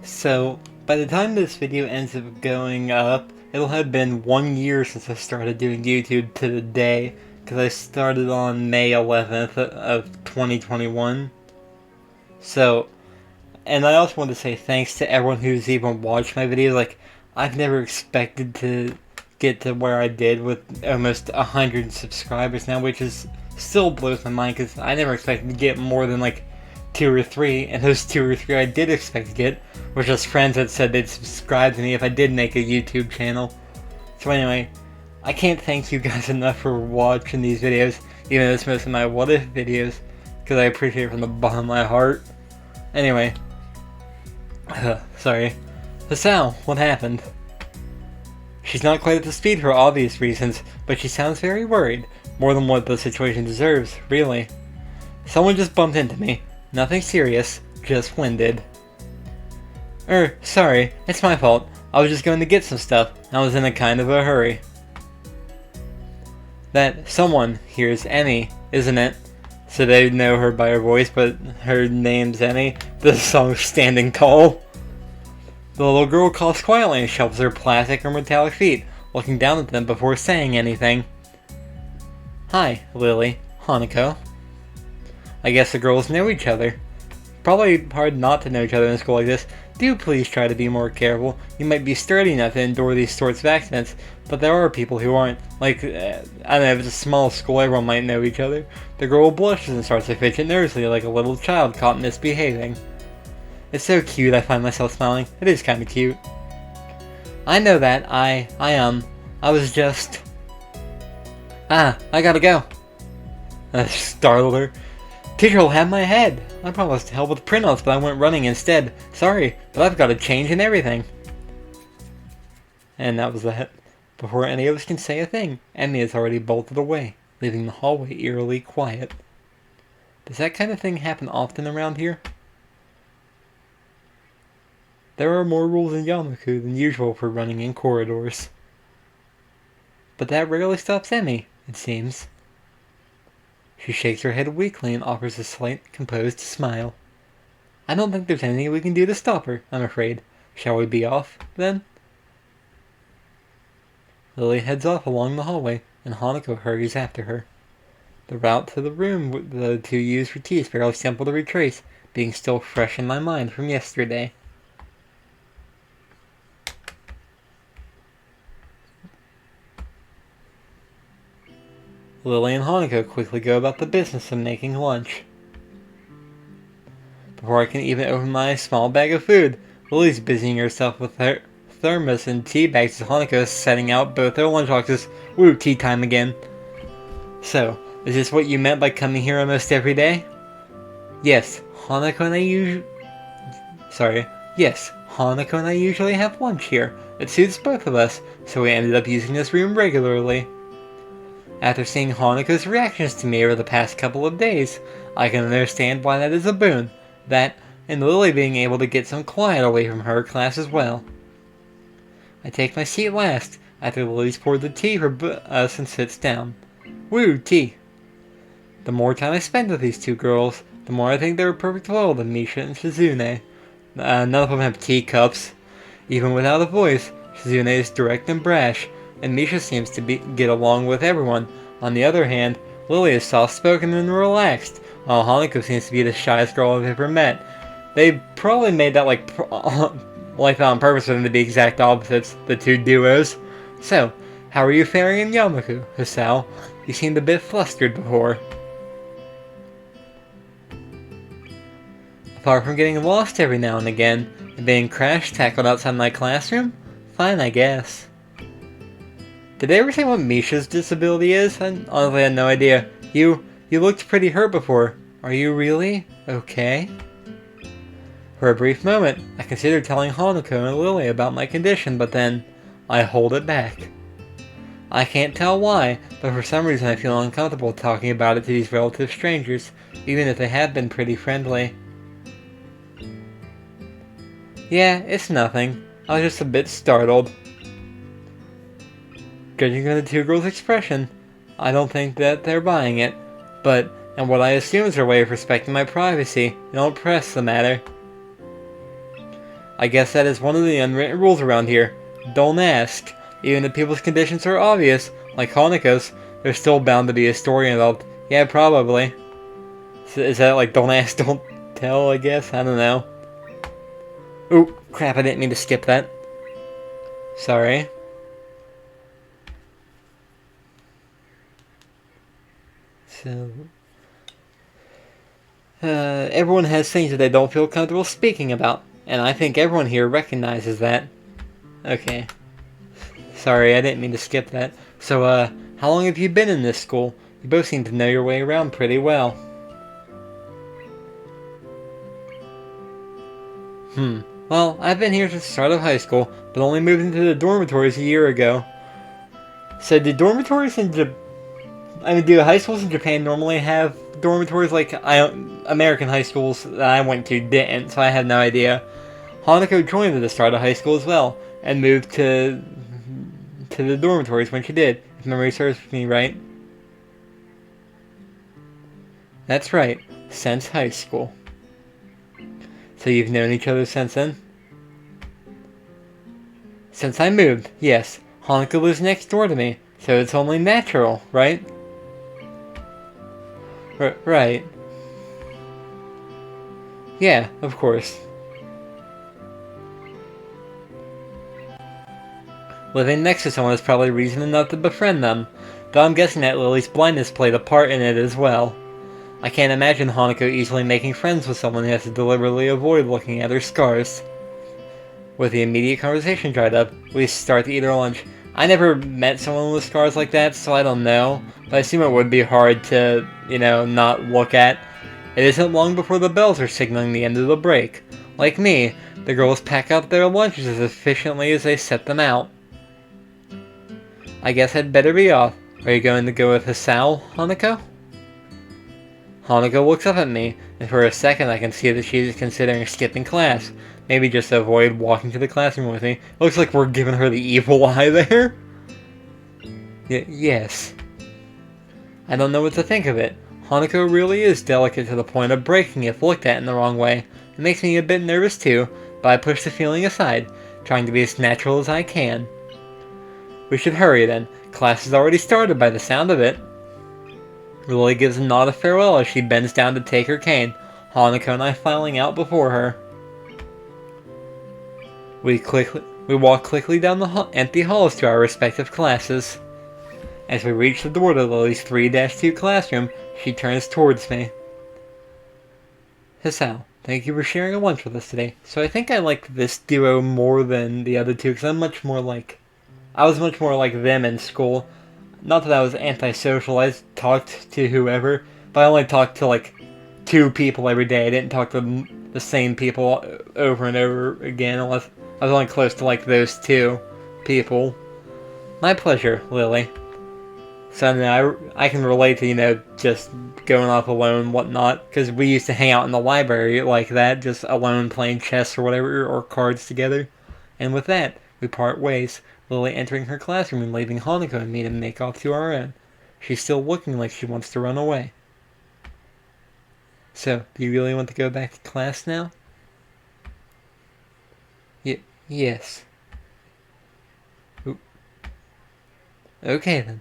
So, by the time this video ends up going up, it'll have been 1 year since I started doing YouTube to the day, because I started on May 11th of 2021. So, and I also want to say thanks to everyone who's even watched my videos. Like, I've never expected to get to where I did with almost 100 subscribers now, which is still blows my mind because I never expected to get more than like 2 or 3, and those 2 or 3 I did expect to get were just friends that said they'd subscribe to me if I did make a YouTube channel. So anyway, I can't thank you guys enough for watching these videos, even though it's most of my what if videos, because I appreciate it from the bottom of my heart. Anyway, sorry. So Sal, what happened? She's not quite up to speed for obvious reasons, but she sounds very worried, more than what the situation deserves, really. Someone just bumped into me. Nothing serious, just winded. Sorry, it's my fault. I was just going to get some stuff. I was in a kind of a hurry. That someone here is Emmy, isn't it? So they know her by her voice, but her name's Emmy. The song's Standing Tall. The little girl coughs quietly and shovels her plastic or metallic feet, looking down at them before saying anything. Hi, Lily. Hanako. I guess the girls know each other. Probably hard not to know each other in a school like this. Do please try to be more careful. You might be sturdy enough to endure these sorts of accidents, but there are people who aren't. Like, I don't know, if it's a small school, everyone might know each other. The girl blushes and starts to fidget nervously like a little child caught misbehaving. It's so cute, I find myself smiling. It is kind of cute. I know that. I was just... I gotta go. I startled her. Teacher will have my head. I promised to help with printouts, but I went running instead. Sorry, but I've got to change and everything. And that was that. Before any of us can say a thing, Emmy has already bolted away, leaving the hallway eerily quiet. Does that kind of thing happen often around here? There are more rules in Yamaku than usual for running in corridors. But that rarely stops Emmy, it seems. She shakes her head weakly and offers a slight, composed smile. I don't think there's anything we can do to stop her, I'm afraid. Shall we be off, then? Lily heads off along the hallway, and Hanako hurries after her. The route to the room the two used for tea is fairly simple to retrace, being still fresh in my mind from yesterday. Lily and Hanako quickly go about the business of making lunch. Before I can even open my small bag of food, Lily's busying herself with her thermos and tea bags as Hanako is setting out both their lunchboxes. Woo, tea time again. So, is this what you meant by coming here almost every day? Yes, Hanako and I usually have lunch here. It suits both of us, so we ended up using this room regularly. After seeing Hanako's reactions to me over the past couple of days, I can understand why that is a boon. That, and Lily being able to get some quiet away from her class as well. I take my seat last, after Lily's poured the tea for us and sits down. Woo, tea! The more time I spend with these two girls, the more I think they're a perfect world of Misha and Shizune. None of them have teacups. Even without a voice, Shizune is direct and brash, and Misha seems to get along with everyone. On the other hand, Lily is soft-spoken and relaxed, while Hanako seems to be the shyest girl I've ever met. They probably made that like that on purpose for them to be exact opposites, the two duos. So, how are you faring in Yamaku, Hisao? You seemed a bit flustered before. Apart from getting lost every now and again, and being crash-tackled outside my classroom, fine I guess. Did they ever say what Misha's disability is? I honestly had no idea. You looked pretty hurt before. Are you really? Okay. For a brief moment, I considered telling Hanako and Lily about my condition, but then I hold it back. I can't tell why, but for some reason I feel uncomfortable talking about it to these relative strangers, even if they have been pretty friendly. Yeah, it's nothing. I was just a bit startled. Judging from the two girls' expression, I don't think that they're buying it, but in what I assume is their way of respecting my privacy, they don't press the matter. I guess that is one of the unwritten rules around here. Don't ask. Even if people's conditions are obvious, like Hanako's, there's still bound to be a story involved. Yeah, probably. Is that like don't ask, don't tell, I guess? I don't know. Ooh, crap, I didn't mean to skip that. Sorry. So... everyone has things that they don't feel comfortable speaking about, and I think everyone here recognizes that. Okay. Sorry, I didn't mean to skip that. So, how long have you been in this school? You both seem to know your way around pretty well. Well, I've been here since the start of high school, but only moved into the dormitories a year ago. So, do dormitories in do high schools in Japan normally have dormitories? Like, American high schools that I went to didn't, so I have no idea. Hanako joined at the start of high school as well, and moved to the dormitories when she did, if memory serves me right. That's right, since high school. So you've known each other since then? Since I moved, yes. Hanako lives next door to me, so it's only natural, right? Right. Yeah, of course. Living next to someone is probably reason enough to befriend them, though I'm guessing that Lily's blindness played a part in it as well. I can't imagine Hanako easily making friends with someone who has to deliberately avoid looking at her scars. With the immediate conversation dried up, we start to eat our lunch. I never met someone with scars like that, so I don't know, but I assume it would be hard to, not look at. It isn't long before the bells are signaling the end of the break. Like me, the girls pack up their lunches as efficiently as they set them out. I guess I'd better be off. Are you going to go with Hisao, Hanako? Hanako looks up at me, and for a second I can see that she is considering skipping class. Maybe just to avoid walking to the classroom with me. It looks like we're giving her the evil eye there. Yes. I don't know what to think of it. Hanako really is delicate to the point of breaking if looked at in the wrong way. It makes me a bit nervous too, but I push the feeling aside, trying to be as natural as I can. We should hurry then. Class has already started by the sound of it. Lily gives a nod of farewell as she bends down to take her cane, Hanako and I filing out before her. We walk quickly down the empty halls to our respective classes. As we reach the door to Lily's 3-2 classroom, she turns towards me. Hisao, thank you for sharing a lunch with us today. So I think I like this duo more than the other two, because I was much more like them in school. Not that I was antisocial, I talked to whoever, but I only talked to like 2 people every day. I didn't talk to the same people over and over again, unless I was only close to like those 2 people. My pleasure, Lily. So now I can relate to, just going off alone and whatnot, because we used to hang out in the library like that, just alone playing chess or whatever, or cards together. And with that, we part ways. Lily entering her classroom and leaving Hanako and me to make off to our own. She's still looking like she wants to run away. So, do you really want to go back to class now? Yes. Ooh. Okay then.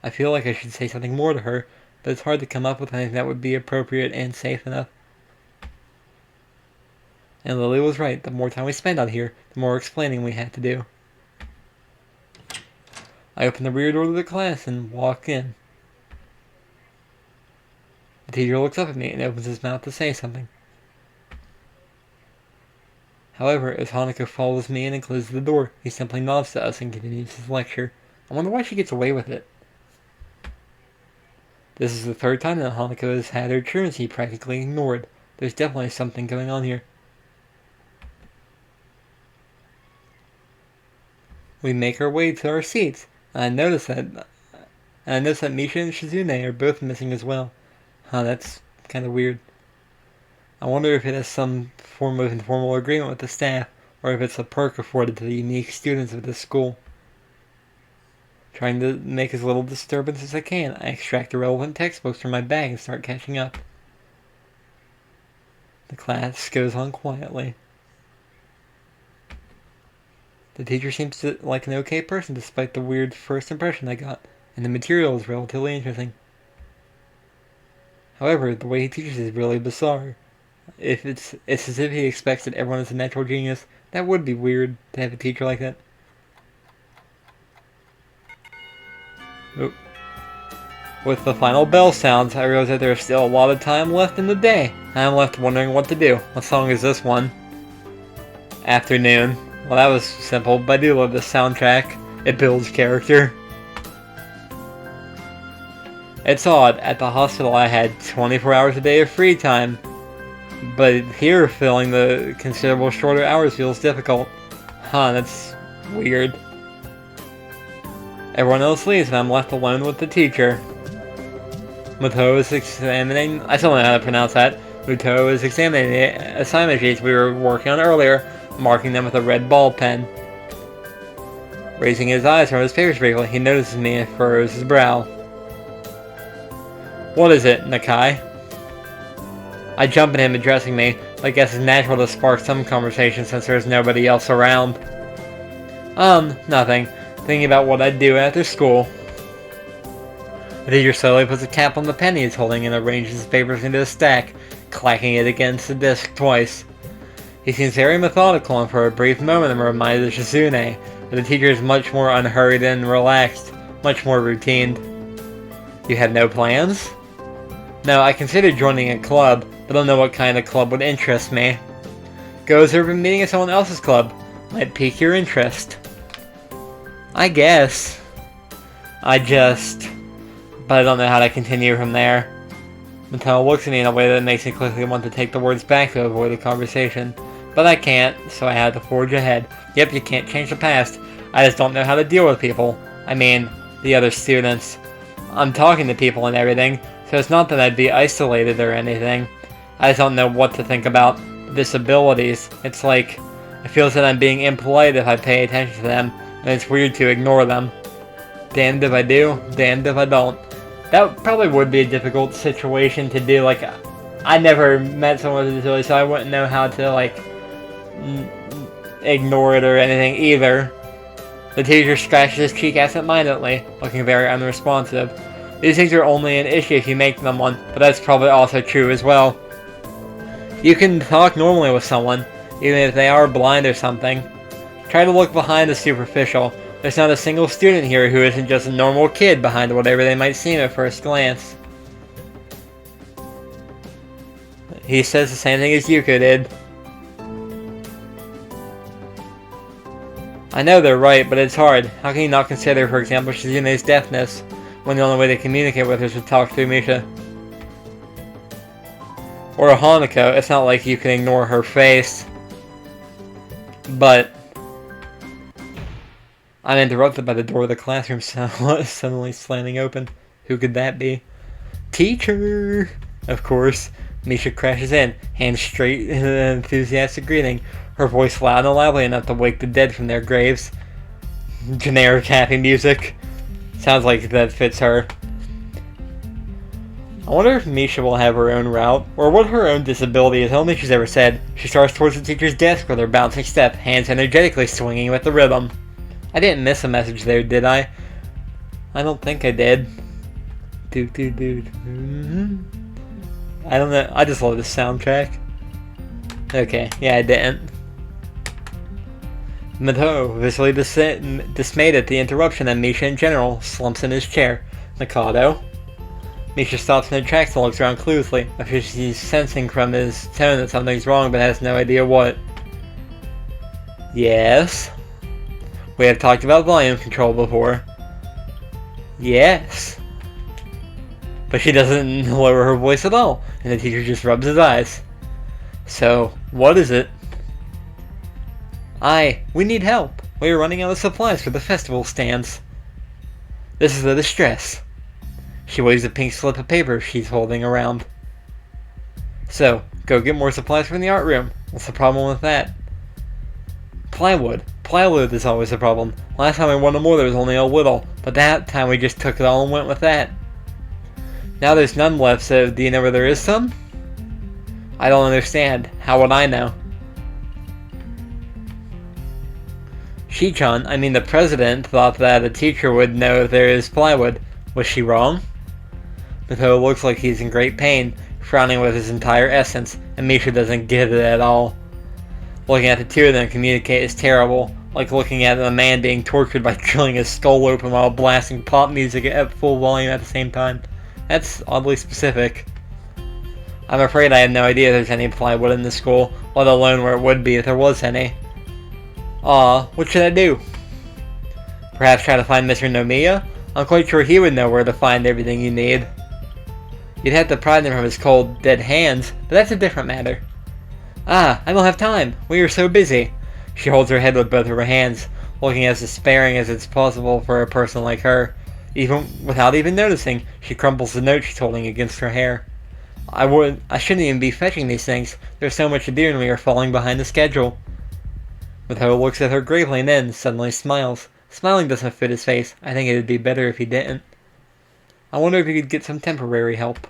I feel like I should say something more to her, but it's hard to come up with anything that would be appropriate and safe enough. And Lily was right. The more time we spend out here, the more explaining we have to do. I open the rear door to the class and walk in. The teacher looks up at me and opens his mouth to say something. However, as Hanako follows me in and closes the door, he simply nods to us and continues his lecture. I wonder why she gets away with it. This is the 3rd time that Hanako has had her truancy practically ignored. There's definitely something going on here. We make our way to our seats, and I notice that Misha and Shizune are both missing as well. That's kind of weird. I wonder if it has some form of informal agreement with the staff, or if it's a perk afforded to the unique students of this school. Trying to make as little disturbance as I can, I extract the relevant textbooks from my bag and start catching up. The class goes on quietly. The teacher seems like an okay person despite the weird first impression I got, and the material is relatively interesting. However, the way he teaches is really bizarre. If it's as if he expects that everyone is a natural genius, that would be weird to have a teacher like that. Oop. With the final bell sounds, I realize that there is still a lot of time left in the day. I am left wondering what to do. What song is this one? Afternoon. Well, that was simple, but I do love this soundtrack. It builds character. It's odd. At the hospital, I had 24 hours a day of free time. But here, filling the considerable shorter hours feels difficult. Huh, that's weird. Everyone else leaves and I'm left alone with the teacher. Muto is examining... I still don't know how to pronounce that. Muto is examining the assignment sheets we were working on earlier, marking them with a red ball pen. Raising his eyes from his papers briefly, he notices me and furrows his brow. What is it, Nakai? I jump at him, addressing me. I guess it's natural to spark some conversation since there's nobody else around. Nothing. Thinking about what I'd do after school. The teacher slowly puts a cap on the pen he's holding and arranges his papers into a stack, clacking it against the desk twice. He seems very methodical, and for a brief moment I'm reminded of Shizune, but the teacher is much more unhurried and relaxed, much more routine. You have no plans? No, I considered joining a club, but don't know what kind of club would interest me. Goes over meeting at someone else's club. Might pique your interest. I guess. But I don't know how to continue from there. Mattel looks at me in a way that makes me quickly want to take the words back to avoid a conversation. But I can't, so I had to forge ahead. Yep, you can't change the past. I just don't know how to deal with people. I mean, the other students. I'm talking to people and everything, so it's not that I'd be isolated or anything. I just don't know what to think about disabilities. It's like, it feels that I'm being impolite if I pay attention to them, and it's weird to ignore them. Damned if I do, damned if I don't. That probably would be a difficult situation to do. Like, I never met someone with a disability, so I wouldn't know how to, like, ignore it or anything either. The teacher scratches his cheek absent-mindedly, looking very unresponsive. These things are only an issue if you make them one, but that's probably also true as well. You can talk normally with someone, even if they are blind or something. Try to look behind the superficial. There's not a single student here who isn't just a normal kid behind whatever they might seem at first glance. He says the same thing as Yuko did. I know they're right, but it's hard. How can you not consider, for example, Shizune's deafness, when the only way to communicate with her is to talk through Misha? Or Hanako, it's not like you can ignore her face. But I'm interrupted by the door of the classroom suddenly slamming open. Who could that be? Teacher! Of course. Misha crashes in, hands straight in an enthusiastic greeting, her voice loud and loudly enough to wake the dead from their graves. Generic happy music. Sounds like that fits her. I wonder if Misha will have her own route, or what her own disability is. I don't think she's ever said. She starts towards the teacher's desk with her bouncing step, hands energetically swinging with the rhythm. I didn't miss a message there, did I? I don't think I did. I don't know. I just love this soundtrack. Okay, yeah, I didn't. Mato, visibly dismayed at the interruption, and Misha in general slumps in his chair. Mikado. Misha stops in her tracks and looks around cluelessly, after she's sensing from his tone that something's wrong but has no idea what. Yes? We have talked about volume control before. Yes. But she doesn't lower her voice at all, and the teacher just rubs his eyes. So, what is it? We need help. We are running out of supplies for the festival stands. This is the distress. She waves a pink slip of paper she's holding around. So, go get more supplies from the art room. What's the problem with that? Plywood. Plywood is always a problem. Last time we wanted more there was only a little, but that time we just took it all and went with that. Now there's none left, so do you know where there is some? I don't understand. How would I know? Shichan, I mean the president, thought that a teacher would know if there is plywood. Was she wrong? Mitho looks like he's in great pain, frowning with his entire essence, and Misha doesn't get it at all. Looking at the two of them communicate is terrible, like looking at a man being tortured by drilling his skull open while blasting pop music at full volume at the same time. That's oddly specific. I'm afraid I have no idea if there's any plywood in the school, let alone where it would be if there was any. Aw, what should I do? Perhaps try to find Mr. Nomiya? I'm quite sure he would know where to find everything you need. You'd have to pry them from his cold, dead hands, but that's a different matter. Ah, I don't have time. We are so busy. She holds her head with both of her hands, looking as despairing as it's possible for a person like her. Even without even noticing, she crumples the note she's holding against her hair. I shouldn't even be fetching these things. There's so much to do and we are falling behind the schedule. Mitho looks at her gravely and then suddenly smiles. Smiling doesn't fit his face. I think it would be better if he didn't. I wonder if he could get some temporary help.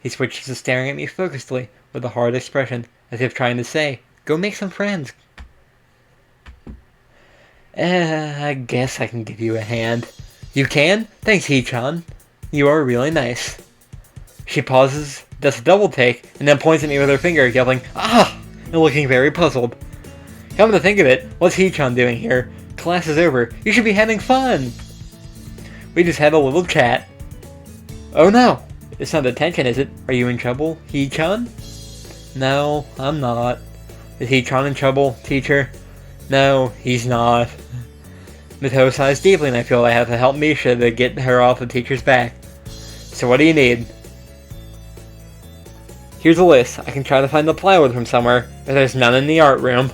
He switches to staring at me focusedly, with a hard expression, as if trying to say, go make some friends. I guess I can give you a hand. You can? Thanks, Hee-chan. You are really nice. She pauses, does a double take, and then points at me with her finger, yelling, ah! And looking very puzzled. Come to think of it, what's Hee-chan doing here? Class is over. You should be having fun! We just had a little chat. Oh no! It's not detention, is it? Are you in trouble, Hee-chan? No, I'm not. Is Hee-chan in trouble, teacher? No, he's not. Mitho sighs deeply and I feel I have to help Misha to get her off the teacher's back. So what do you need? Here's a list. I can try to find the plywood from somewhere, but there's none in the art room.